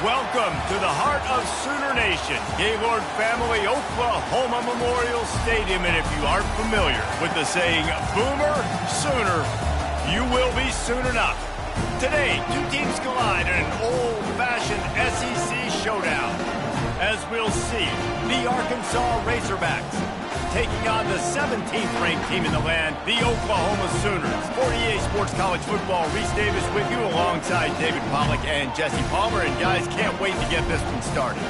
Welcome to the heart of Sooner Nation, Gaylord Family Oklahoma Memorial Stadium. And if you aren't familiar with the saying, Boomer Sooner, you will be soon enough. Today, two teams collide in an old-fashioned SEC showdown. As we'll see, the Arkansas Razorbacks taking on the 17th-ranked team in the land, the Oklahoma Sooners. 48 Sports College Football, Reese Davis with you alongside David Pollack and Jesse Palmer. And guys, can't wait to get this one started.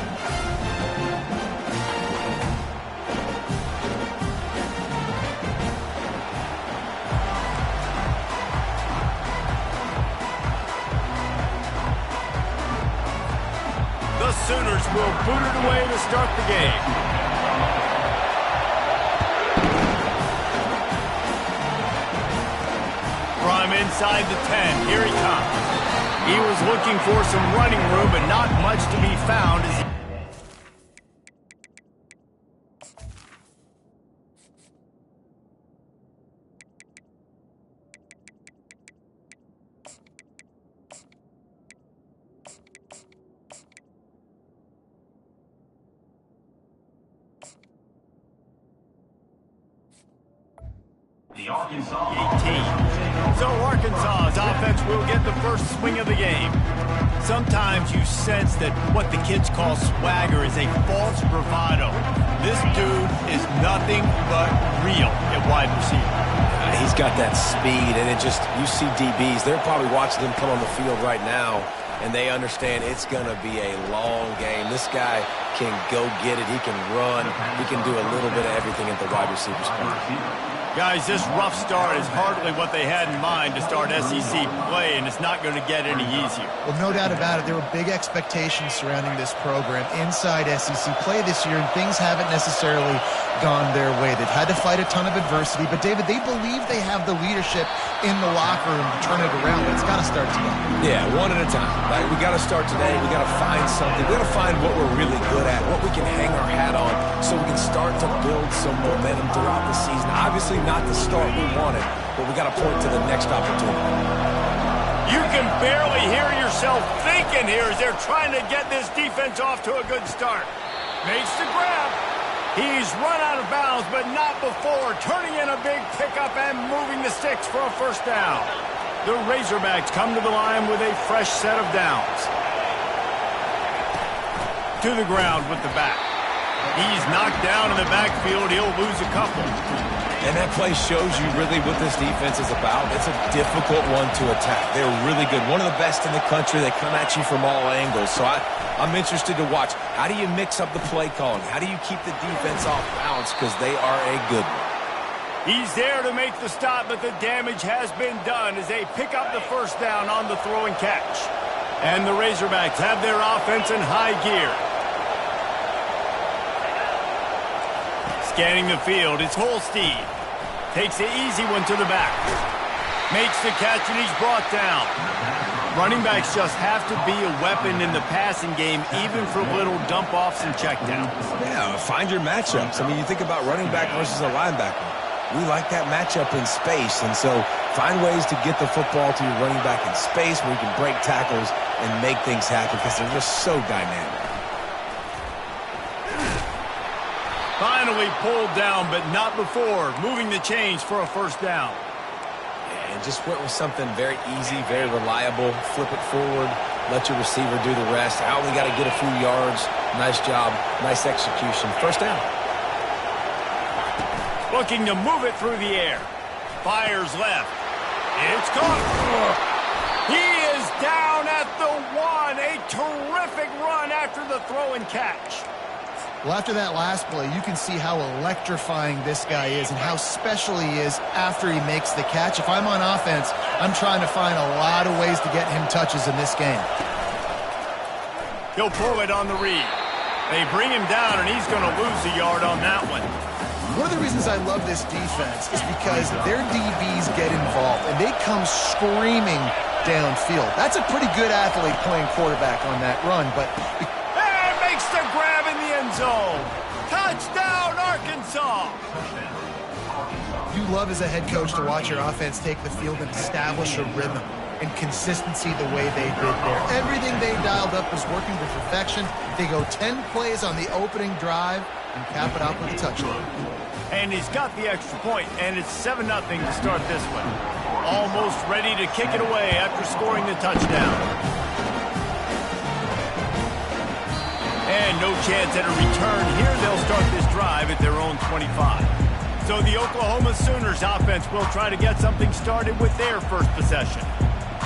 The Sooners will boot it away to start the game. From inside the 10, here he comes. He was looking for some running room, but not much to be found as he... The Arkansas 18. So Arkansas's offense will get the first swing of the game. Sometimes you sense that what the kids call swagger is a false bravado. This dude is nothing but real at wide receiver. He's got that speed, and you see DBs, they're probably watching him come on the field right now, and they understand it's going to be a long game. This guy can go get it. He can run. He can do a little bit of everything at the wide receiver spot. Guys, this rough start is hardly what they had in mind to start SEC play, and it's not going to get any easier. Well, no doubt about it. There were big expectations surrounding this program inside SEC play this year, and things haven't necessarily gone their way. They've had to fight a ton of adversity, but, David, they believe they have the leadership in the locker room to turn it around, but it's got to start today. Yeah, one at a time. Right? We got to start today. We got to find something. We got to find what we're really good at, what we can hang our hat on, so we can start to build some momentum throughout the season. Obviously, not the start we wanted, but we got to point to the next opportunity. You can barely hear yourself thinking here as they're trying to get this defense off to a good start. Makes the grab. He's run out of bounds, but not before turning in a big pickup and moving the sticks for a first down. The Razorbacks come to the line with a fresh set of downs. To the ground with the back. He's knocked down in the backfield. He'll lose a couple. And that play shows you really what this defense is about. It's a difficult one to attack. They're really good. One of the best in the country. They come at you from all angles. So I'm interested to watch. How do you mix up the play calling? How do you keep the defense off balance? Because they are a good one. He's there to make the stop, but the damage has been done as they pick up the first down on the throw and catch. And the Razorbacks have their offense in high gear. Scanning the field, it's Holstein. Takes the easy one to the back. Makes the catch, and he's brought down. Running backs just have to be a weapon in the passing game, even for little dump-offs and checkdowns. Yeah, find your matchups. I mean, you think about running back versus a linebacker. We like that matchup in space, and so find ways to get the football to your running back in space where you can break tackles and make things happen because they're just so dynamic. Finally pulled down, but not before moving the chains for a first down. And just went with something very easy, very reliable. Flip it forward, let your receiver do the rest. I only got to get a few yards. Nice job, nice execution. First down. Looking to move it through the air. Fires left. It's caught. He is down at the 1. A terrific run after the throw and catch. Well, after that last play, you can see how electrifying this guy is and how special he is after he makes the catch. If I'm on offense, I'm trying to find a lot of ways to get him touches in this game. He'll pull it on the read. They bring him down, and he's going to lose a yard on that one. One of the reasons I love this defense is because their DBs get involved, and they come screaming downfield. That's a pretty good athlete playing quarterback on that run, but... And makes the grab in the end zone. Touchdown, Arkansas! You love as a head coach to watch your offense take the field and establish a rhythm and consistency the way they did there. Everything they dialed up was working to perfection. They go 10 plays on the opening drive and cap it out with a touchdown. And he's got the extra point, and it's 7-0 to start this one. Almost ready to kick it away after scoring the touchdown. And no chance at a return here. They'll start this drive at their own 25. So the Oklahoma Sooners offense will try to get something started with their first possession.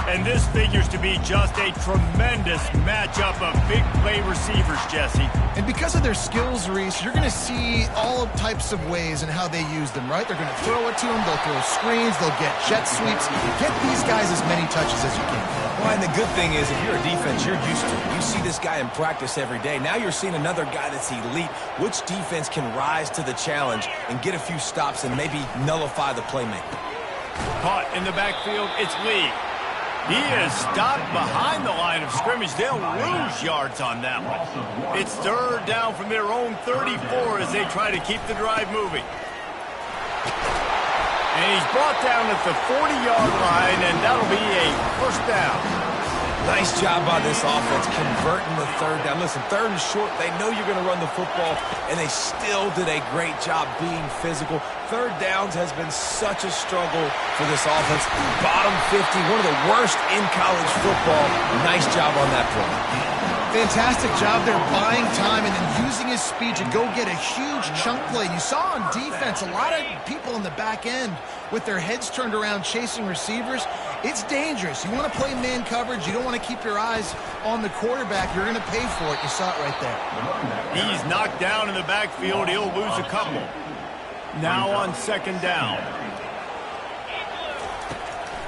And this figures to be just a tremendous matchup of big play receivers, Jesse. And because of their skills, Reese, you're going to see all types of ways in how they use them, right? They're going to throw it to them, they'll throw screens, they'll get jet sweeps. Get these guys as many touches as you can. Well, and the good thing is, if you're a defense, you're used to it. You see this guy in practice every day. Now you're seeing another guy that's elite. Which defense can rise to the challenge and get a few stops and maybe nullify the playmaker? Caught in the backfield, it's Lee. He is stopped behind the line of scrimmage. They'll lose yards on that one. It's third down from their own 34 as they try to keep the drive moving. And he's brought down at the 40-yard line, and that'll be a first down. Nice job by this offense converting the third down. Listen, third and short, they know you're going to run the football, and they still did a great job being physical. Third downs has been such a struggle for this offense. Bottom 50, one of the worst in college football. Nice job on that play. Fantastic job there buying time and then using his speed to go get a huge chunk play. You saw on defense a lot of people in the back end with their heads turned around chasing receivers. It's dangerous. You want to play man coverage. You don't want to keep your eyes on the quarterback. You're going to pay for it. You saw it right there. He's knocked down in the backfield. He'll lose a couple. Now on second down.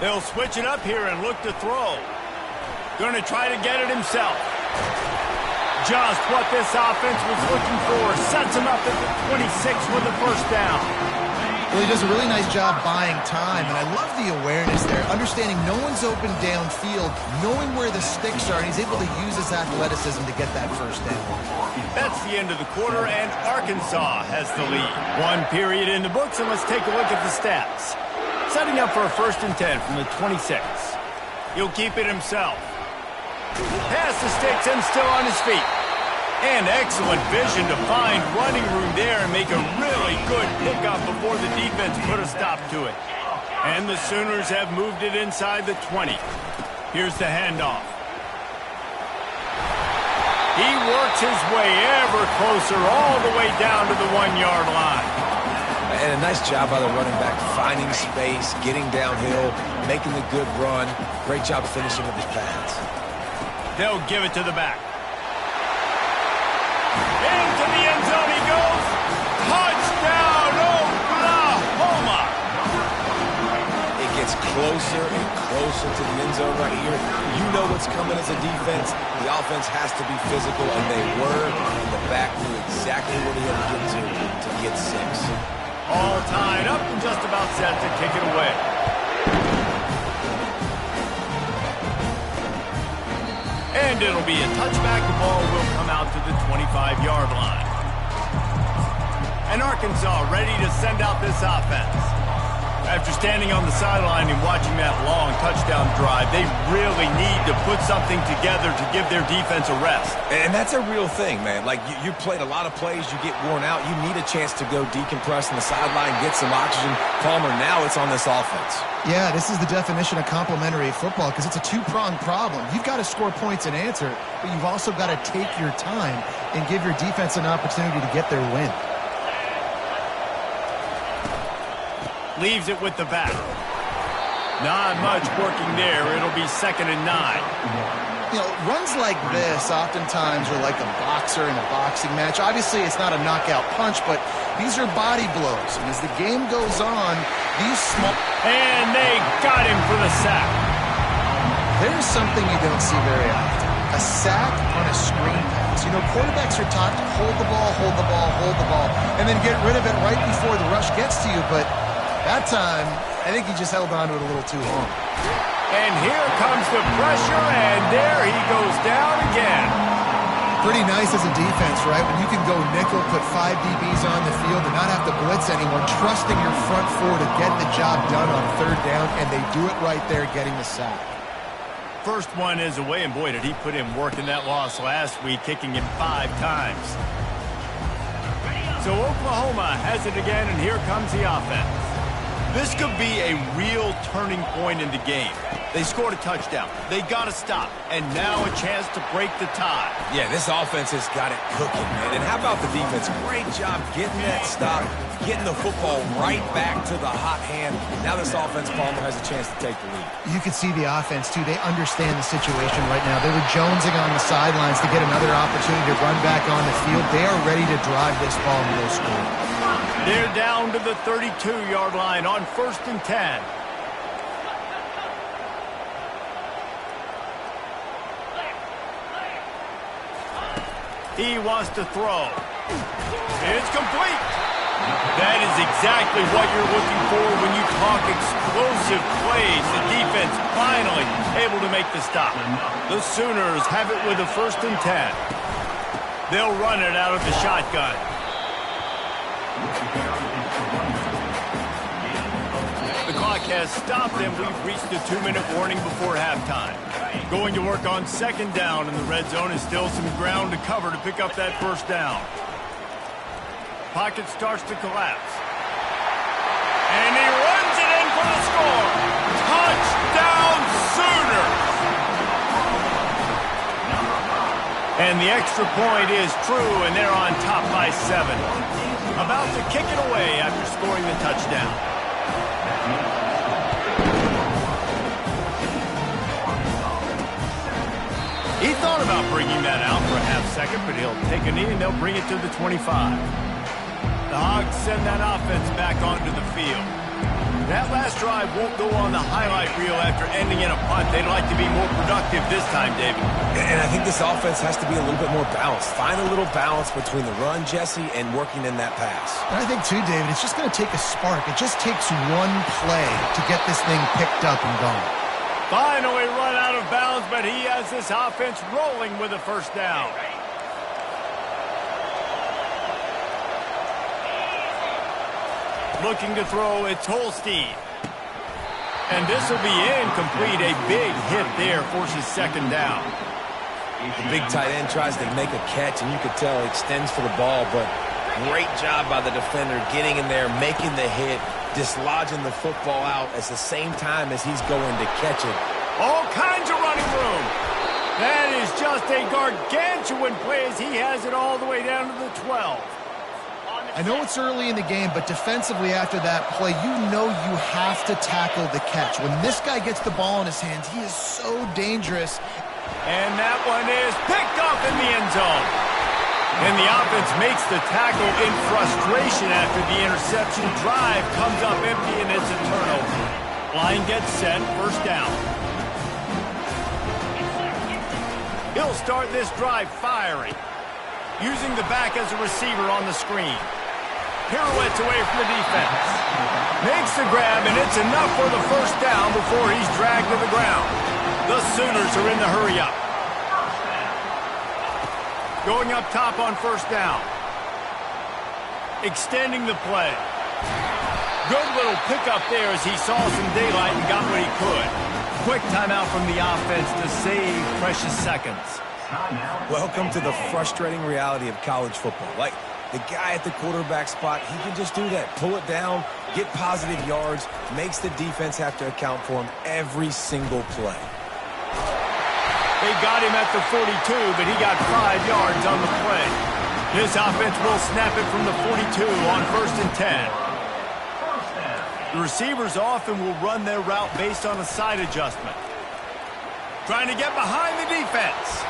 They'll switch it up here and look to throw. Going to try to get it himself. Just what this offense was looking for. Sets him up at the 26 with the first down. Well, he does a really nice job buying time, and I love the awareness there. Understanding no one's open downfield, knowing where the sticks are, and he's able to use his athleticism to get that first down. That's the end of the quarter, and Arkansas has the lead. One period in the books, and let's take a look at the stats. Setting up for a 1st and 10 from the 26. He'll keep it himself. Pass the sticks and still on his feet. And excellent vision to find running room there and make a really good pickup before the defense put a stop to it. And the Sooners have moved it inside the 20. Here's the handoff. He works his way ever closer all the way down to the 1-yard line. And a nice job by the running back, finding space, getting downhill, making the good run. Great job finishing with his pads. They'll give it to the back. Into the end zone he goes. Touchdown, Oklahoma! It gets closer and closer to the end zone right here. You know what's coming as a defense. The offense has to be physical, and they were. And the back knew exactly what he had to get to get 6. All tied up and just about set to kick it away. And it'll be a touchback. The ball will come out to the 25-yard line. And Arkansas ready to send out this offense. After standing on the sideline and watching that long touchdown drive, they really need to put something together to give their defense a rest. And that's a real thing, man. Like, you played a lot of plays, you get worn out, you need a chance to go decompress on the sideline, get some oxygen. Palmer, now it's on this offense. Yeah, this is the definition of complementary football because it's a two-pronged problem. You've got to score points and answer, but you've also got to take your time and give your defense an opportunity to get their win. Leaves it with the back. Not much working there. It'll be 2nd and 9. You know, runs like this oftentimes are like a boxer in a boxing match. Obviously, it's not a knockout punch, but these are body blows. And as the game goes on, these small... And they got him for the sack. There's something you don't see very often. A sack on a screen pass. You know, quarterbacks are taught to hold the ball, hold the ball, hold the ball, and then get rid of it right before the rush gets to you, but... that time, I think he just held on to it a little too long. And here comes the pressure, and there he goes down again. Pretty nice as a defense, right? When you can go nickel, put 5 DBs on the field and not have to blitz anyone, trusting your front four to get the job done on third down, and they do it right there, getting the sack. First one is away, and boy, did he put in work in that loss last week, kicking it 5 times. So Oklahoma has it again, and here comes the offense. This could be a real turning point in the game. They scored a touchdown. They got to stop. And now a chance to break the tie. Yeah, this offense has got it cooking, man. And how about the defense? Great job getting that stop, getting the football right back to the hot hand. Now this offense, Palmer, has a chance to take the lead. You can see the offense, too. They understand the situation right now. They were jonesing on the sidelines to get another opportunity to run back on the field. They are ready to drive this ball and go score. They're down to the 32-yard line on 1st and 10. He wants to throw. It's complete. That is exactly what you're looking for when you talk explosive plays. The defense finally able to make the stop. The Sooners have it with a 1st and 10. They'll run it out of the shotgun. The clock has stopped, and we've reached the 2-minute warning before halftime. Going to work on 2nd down, and the red zone is still some ground to cover to pick up that 1st down. Pocket starts to collapse. And he runs it in for the score. Touchdown, Sooners! And the extra point is true, and they're on top by 7. About to kick it away after scoring the touchdown. He thought about bringing that out for a half second, but he'll take a knee and they'll bring it to the 25. The Hogs send that offense back onto the field. That last drive won't go on the highlight reel after ending in a punt. They'd like to be more productive this time, David. And I think this offense has to be a little bit more balanced. Find a little balance between the run, Jesse, and working in that pass. And I think, too, David, it's just going to take a spark. It just takes one play to get this thing picked up and going. Finally run out of bounds, but he has this offense rolling with a 1st down. Looking to throw, it's Holstein. And this will be incomplete. A big hit there forces 2nd down. The big tight end tries to make a catch, and you could tell he extends for the ball, but great job by the defender getting in there, making the hit, dislodging the football out at the same time as he's going to catch it. All kinds of running room. That is just a gargantuan play as he has it all the way down to the 12. I know it's early in the game, but defensively after that play, you know you have to tackle the catch. When this guy gets the ball in his hands, he is so dangerous. And that one is picked up in the end zone. And the offense makes the tackle in frustration after the interception. Drive comes up empty, and it's a turnover. Line gets set, 1st down. He'll start this drive firing, using the back as a receiver on the screen. Pirouettes away from the defense. Makes the grab, and it's enough for the 1st down before he's dragged to the ground. The Sooners are in the hurry-up. Going up top on 1st down. Extending the play. Good little pickup there as he saw some daylight and got what he could. Quick timeout from the offense to save precious seconds. Welcome to the frustrating reality of college football. Like, the guy at the quarterback spot, he can just do that. Pull it down, get positive yards, makes the defense have to account for him every single play. They got him at the 42, but he got 5 yards on the play. This offense will snap it from the 42 on 1st and 10. The receivers often will run their route based on a side adjustment. Trying to get behind the defense.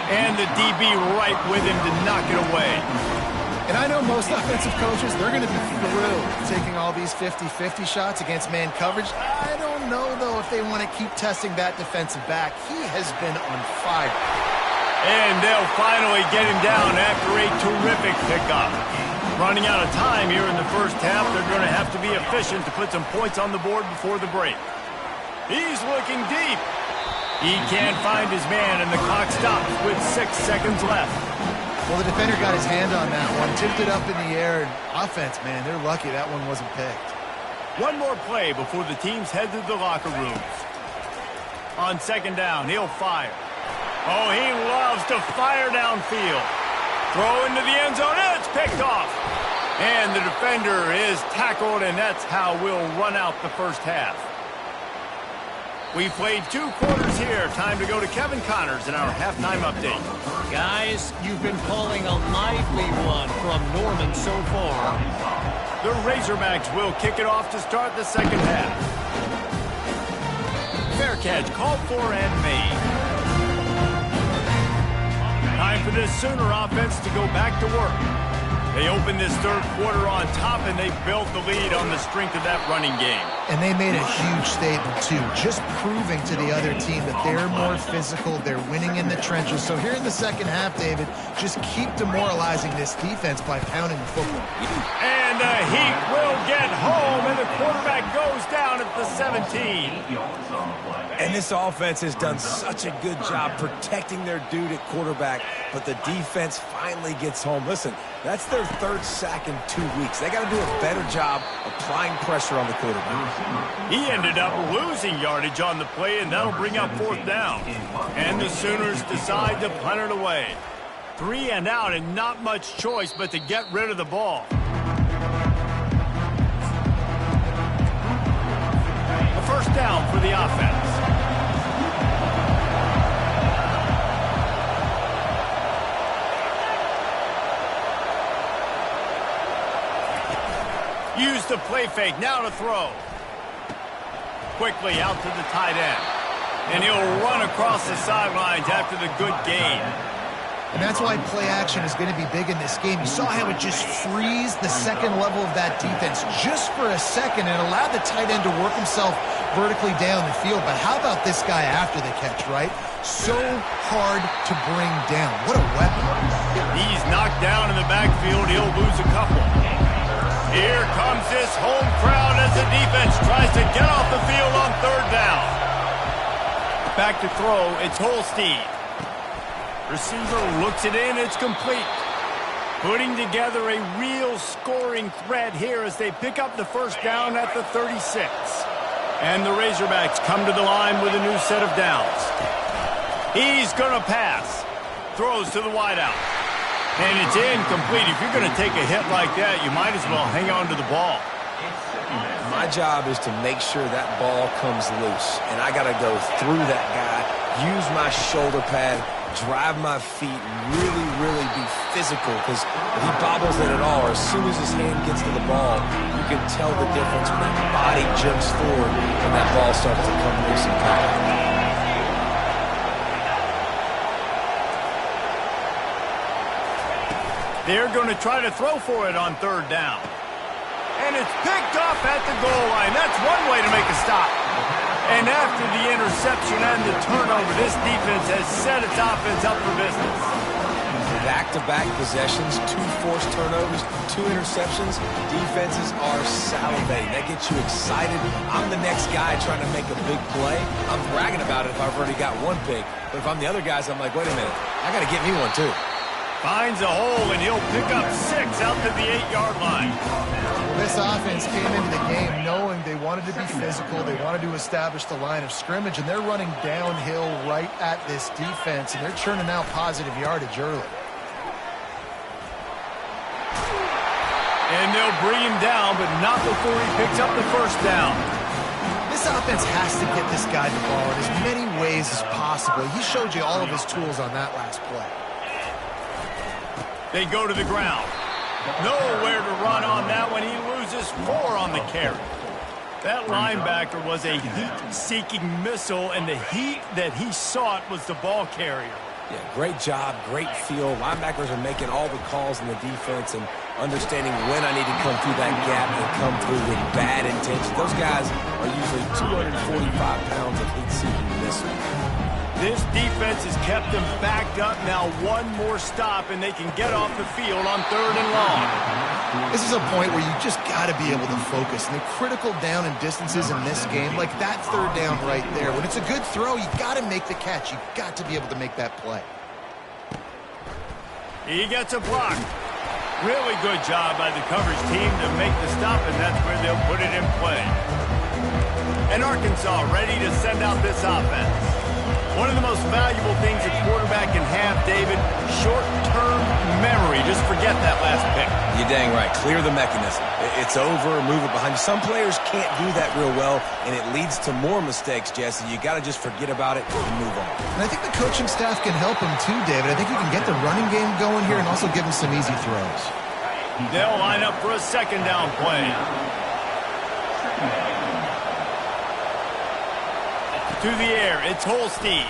And the DB right with him to knock it away. And I know most offensive coaches, they're going to be thrilled taking all these 50-50 shots against man coverage. I don't know, though, if they want to keep testing that defensive back. He has been on fire. And they'll finally get him down after a terrific pickup. Running out of time here in the 1st half, they're going to have to be efficient to put some points on the board before the break. He's looking deep. He can't find his man, and the clock stops with 6 seconds left. Well, the defender got his hand on that one, tipped it up in the air, and offense, man, they're lucky that one wasn't picked. One more play before the teams head to the locker rooms. On second down, he'll fire. Oh, he loves to fire downfield. Throw into the end zone, and it's picked off. And the defender is tackled, and that's how we'll run out the first half. We played 2 quarters here. Time to go to Kevin Connors in our halftime update. Guys, you've been calling a lively one from Norman so far. The Razorbacks will kick it off to start the second half. Fair catch called for and made. Time for this Sooner offense to go back to work. They opened this third quarter on top, and they built the lead on the strength of that running game. And they made a huge statement, too, just proving to the other team that they're more physical, they're winning in the trenches. So here in the second half, David, just keep demoralizing this defense by pounding the football. And the Heat will get home, and the quarterback goes down at the 17. And this offense has done such a good job protecting their dude at quarterback, but the defense finally gets home. Listen, that's their 3rd sack in 2 weeks. They got to do a better job applying pressure on the quarterback. He ended up losing yardage on the play, and that'll bring up 4th down. And the Sooners decide to punt it away. 3 and out, and not much choice but to get rid of the ball. A first down for the offense. Use the play fake, now to throw. Quickly out to the tight end. And he'll run across the sidelines after the good gain. And that's why play action is going to be big in this game. You saw how it just frees the second level of that defense just for a second and allowed the tight end to work himself vertically down the field. But how about this guy after the catch, right? So hard to bring down. What a weapon. He's knocked down in the backfield. He'll lose a couple. Here comes this home crowd as the defense tries to get off the field on 3rd down. Back to throw, it's Holstein. Receiver looks it in, it's complete. Putting together a real scoring threat here as they pick up the first down at the 36. And the Razorbacks come to the line with a new set of downs. He's going to pass. Throws to the wideout. And it's incomplete. If you're going to take a hit like that, you might as well hang on to the ball. My job is to make sure that ball comes loose. And I got to go through that guy, use my shoulder pad, drive my feet, really be physical. Because if he bobbles it at all, or as soon as his hand gets to the ball, you can tell the difference when that body jerks forward and that ball starts to come loose and power. They're going to try to throw for it on 3rd down. And it's picked off at the goal line. That's one way to make a stop. And after the interception and the turnover, this defense has set its offense up for business. Back-to-back possessions, 2 forced turnovers, 2 interceptions. Defenses are salivating. That gets you excited. I'm the next guy trying to make a big play. I'm bragging about it if I've already got 1 pick. But if I'm the other guys, I'm like, wait a minute, I got to get me 1 too. Finds a hole, and he'll pick up 6 out to the 8-yard line. Well, this offense came into the game knowing they wanted to be physical, they wanted to establish the line of scrimmage, and they're running downhill right at this defense, and they're churning out positive yardage early. And they'll bring him down, but not before he picks up the first down. This offense has to get this guy the ball in as many ways as possible. He showed you all of his tools on that last play. They go to the ground. Nowhere to run on that one. He loses 4 on the carry. That linebacker was a heat-seeking missile, and the heat that he sought was the ball carrier. Yeah, great job, great feel. Linebackers are making all the calls in the defense and understanding when I need to come through that gap and come through with bad intention. Those guys are usually 245 pounds of heat-seeking missile. This defense has kept them backed up. Now 1 more stop, and they can get off the field on 3rd and long. This is a point where you just got to be able to focus. And the critical down and distances in this game, like that third down right there. When it's a good throw, you got to make the catch. You got to be able to make that play. He gets a block. Really good job by the coverage team to make the stop, and that's where they'll put it in play. And Arkansas ready to send out this offense. One of the most valuable things a quarterback can have, David, short-term memory. Just forget that last pick. You're dang right. Clear the mechanism. It's over, move it behind you. Some players can't do that real well, and it leads to more mistakes, Jesse. You got to just forget about it and move on. And I think the coaching staff can help him too, David. I think you can get the running game going here and also give him some easy throws. They'll line up for a second down play. To the air, it's Holstein.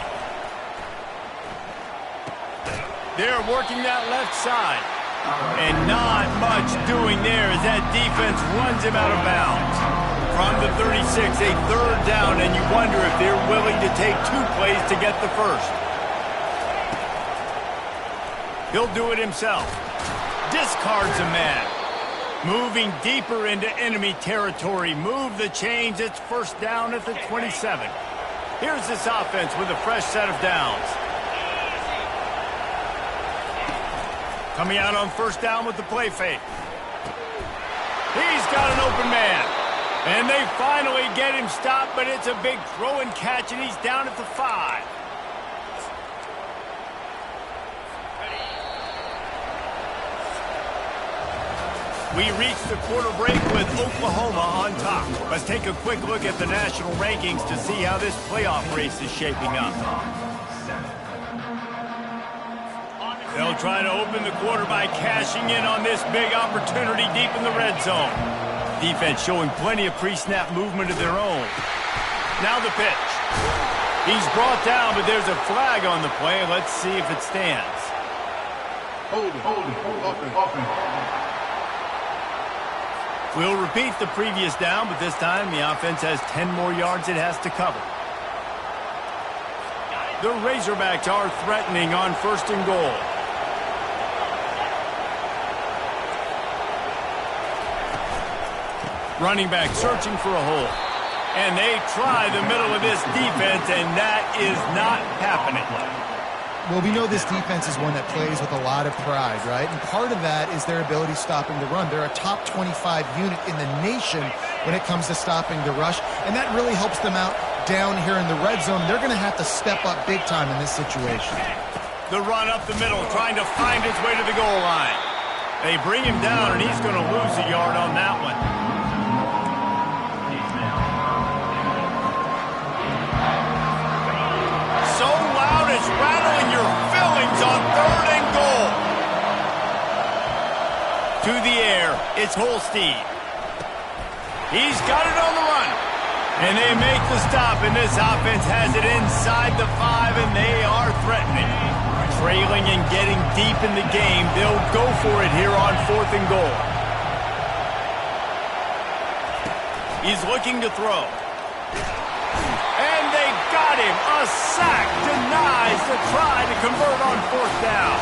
They're working that left side. And not much doing there as that defense runs him out of bounds. From the 36, a third down, and you wonder if they're willing to take 2 plays to get the first. He'll do it himself. Discards a man. Moving deeper into enemy territory. Move the chains. It's first down at the 27. Here's this offense with a fresh set of downs. Coming out on first down with the play fake. He's got an open man. And they finally get him stopped, but it's a big throw and catch, and he's down at the 5. We reach the quarter break with Oklahoma on top. Let's take a quick look at the national rankings to see how this playoff race is shaping up. They'll try to open the quarter by cashing in on this big opportunity deep in the red zone. Defense showing plenty of pre-snap movement of their own. Now the pitch. He's brought down, but there's a flag on the play. Let's see if it stands. We'll repeat the previous down, but this time the offense has 10 more yards it has to cover. The Razorbacks are threatening on first and goal. Running back searching for a hole. And they try the middle of this defense, and that is not happening. Well, we know this defense is one that plays with a lot of pride, right? And part of that is their ability stopping the run. They're a top 25 unit in the nation when it comes to stopping the rush, and that really helps them out down here in the red zone. They're going to have to step up big time in this situation. The run up the middle, trying to find his way to the goal line. They bring him down, and he's going to lose a yard on that one. So loud it's rattling your fillings on third and goal. To the air, it's Holstein. He's got it on the run. And they make the stop, and this offense has it inside the 5, and they are threatening. Trailing and getting deep in the game, they'll go for it here on fourth and goal. He's looking to throw. And they got him. A sack denies the try to convert on fourth down.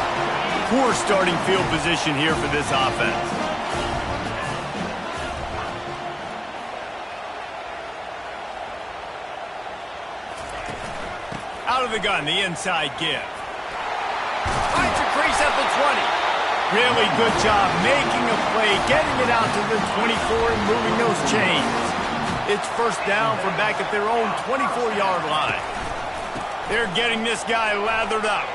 Poor starting field position here for this offense. Out of the gun, the inside give. Finds a crease at the 20. Really good job making a play, getting it out to the 24 and moving those chains. It's first down from back at their own 24-yard line. They're getting this guy lathered up.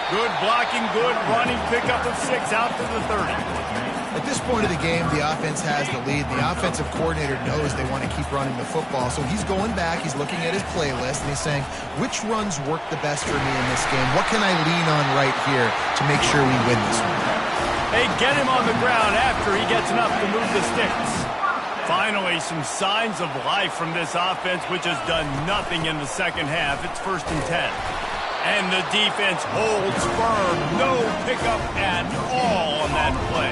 Good blocking, good running, pickup of 6 out to the 30. At this point of the game, the offense has the lead. The offensive coordinator knows they want to keep running the football. So he's going back, he's looking at his playlist, and he's saying, which runs work the best for me in this game? What can I lean on right here to make sure we win this one? They get him on the ground after he gets enough to move the sticks. Finally, some signs of life from this offense, which has done nothing in the second half. It's first and 10. And the defense holds firm. No pickup at all on that play.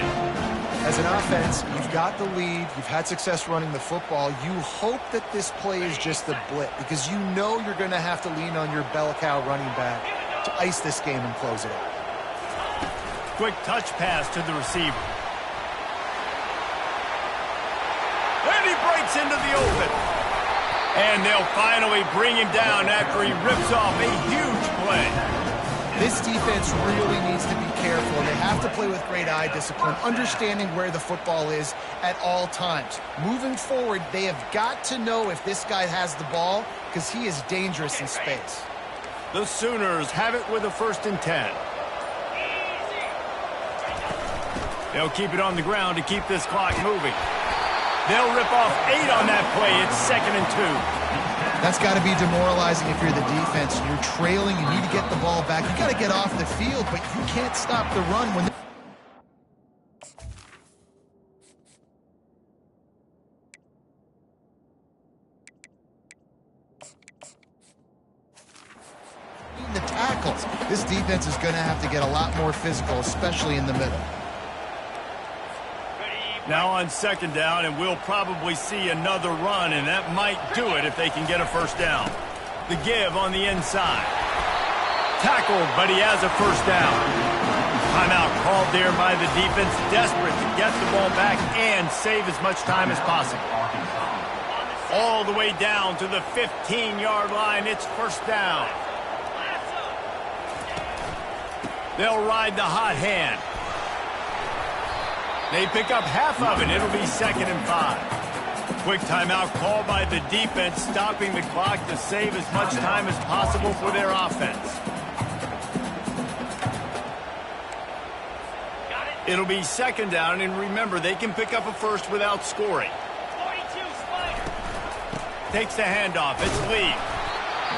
As an offense, you've got the lead. You've had success running the football. You hope that this play is just the blip because you know you're going to have to lean on your bell cow running back to ice this game and close it out. Quick touch pass to the receiver. and he breaks into the open. And they'll finally bring him down after he rips off a huge play. This defense really needs to be careful. They have to play with great eye discipline, understanding where the football is at all times. Moving forward, they have got to know if this guy has the ball, because he is dangerous in space. The Sooners have it with a 1st and 10. They'll keep it on the ground to keep this clock moving. They'll rip off 8 on that play. It's 2nd and 2. That's got to be demoralizing if you're the defense. You're trailing. You need to get the ball back. You got to get off the field, but you can't stop the run when the tackles. This defense is going to have to get a lot more physical, especially in the middle. Now on 2nd down, and we'll probably see another run, and that might do it if they can get a 1st down. The give on the inside. Tackled, but he has a 1st down. Timeout called there by the defense, desperate to get the ball back and save as much time as possible. All the way down to the 15-yard line. It's 1st down. They'll ride the hot hand. They pick up half of it. It'll be 2nd and 5. Quick timeout called by the defense, stopping the clock to save as much time as possible for their offense. It'll be 2nd down, and remember, they can pick up a 1st without scoring. Takes the handoff. It's Lee.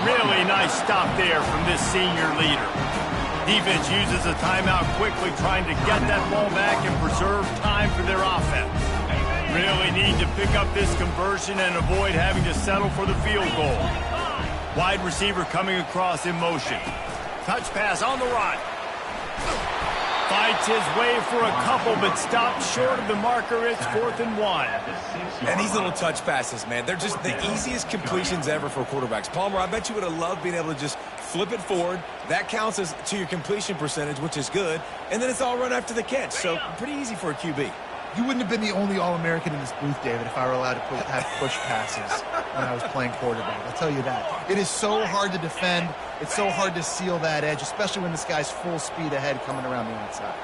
Really nice stop there from this senior leader. Defense uses a timeout quickly, trying to get that ball back and preserve time for their offense. Really need to pick up this conversion and avoid having to settle for the field goal. Wide receiver coming across in motion. Touch pass on the run. Fights his way for a couple, but stops short of the marker. It's 4th and 1. And these little touch passes, man, they're just the easiest completions ever for quarterbacks. Palmer, I bet you would have loved being able to just flip it forward. That counts as to your completion percentage, which is good. And then it's all run after the catch, so pretty easy for a QB. You wouldn't have been the only All-American in this booth, David, if I were allowed to have push passes when I was playing quarterback. I'll tell you that. It is so hard to defend. It's so hard to seal that edge, especially when this guy's full speed ahead coming around the outside.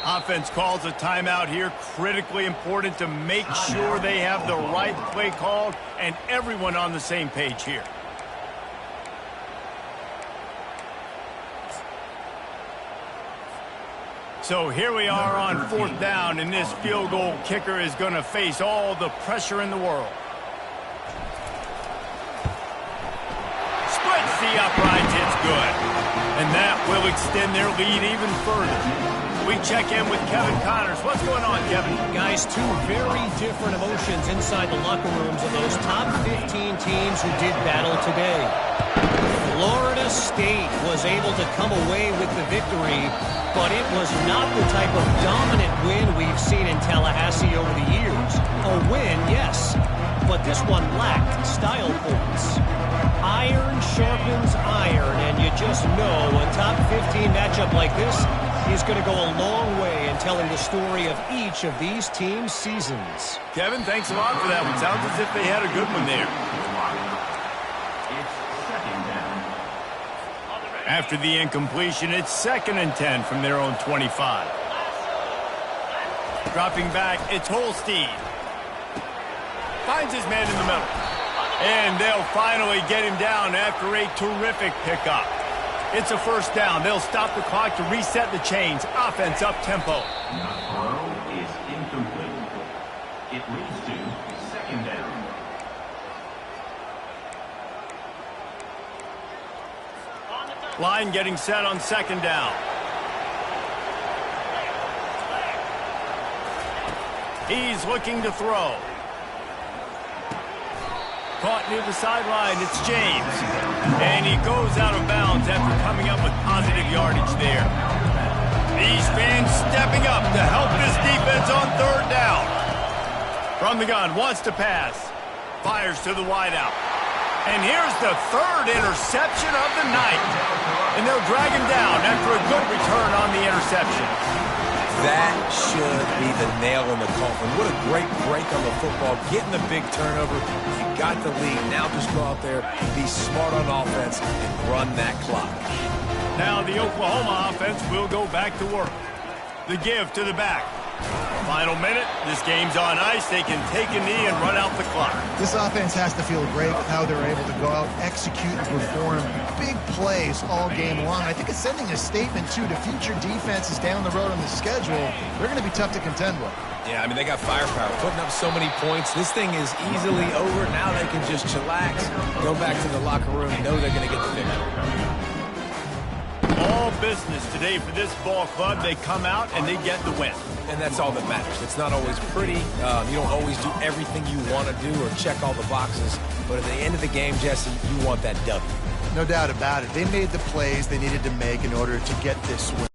Offense calls a timeout here. Critically important to make sure they have the right play called and everyone on the same page here. So here we are on 4th down, and this field goal kicker is going to face all the pressure in the world. Splits the uprights, it's good. And that will extend their lead even further. We check in with Kevin Connors. What's going on, Kevin? Guys, 2 very different emotions inside the locker rooms of those top 15 teams who did battle today. Florida State was able to come away with the victory, but it was not the type of dominant win we've seen in Tallahassee over the years. A win, yes, but this one lacked style points. Iron sharpens iron, and you just know a top 15 matchup like this is going to go a long way in telling the story of each of these teams' seasons. Kevin, thanks a lot for that one. Sounds as if they had a good one there. After the incompletion, it's 2nd and 10 from their own 25. Dropping back, it's Holstein. Finds his man in the middle. And they'll finally get him down after a terrific pickup. It's a 1st down. They'll stop the clock to reset the chains. Offense up tempo. The throw is incomplete. It leads to 2nd down. Line getting set on 2nd down. He's looking to throw. Caught near the sideline, it's James. And he goes out of bounds after coming up with positive yardage there. These fans stepping up to help this defense on 3rd down. From the gun, wants to pass. Fires to the wideout. And here's the 3rd interception of the night. And they'll drag him down after a good return on the interception. That should be the nail in the coffin. What a great break on the football. Getting the big turnover. You got the lead. Now just go out there, be smart on offense, and run that clock. Now the Oklahoma offense will go back to work. The give to the back. Final minute. This game's on ice. They can take a knee and run out the clock. This offense has to feel great with how they're able to go out, execute, and perform big plays all game long. I think it's sending a statement, too, to future defenses down the road on the schedule. They're going to be tough to contend with. Yeah, I mean, they got firepower, putting up so many points. This thing is easily over. Now they can just chillax, go back to the locker room, know they're going to get the victory. All business today for this ball club. They come out and they get the win. And that's all that matters. It's not always pretty. You don't always do everything you want to do or check all the boxes. But at the end of the game, Jesse, you want that W. No doubt about it. They made the plays they needed to make in order to get this win.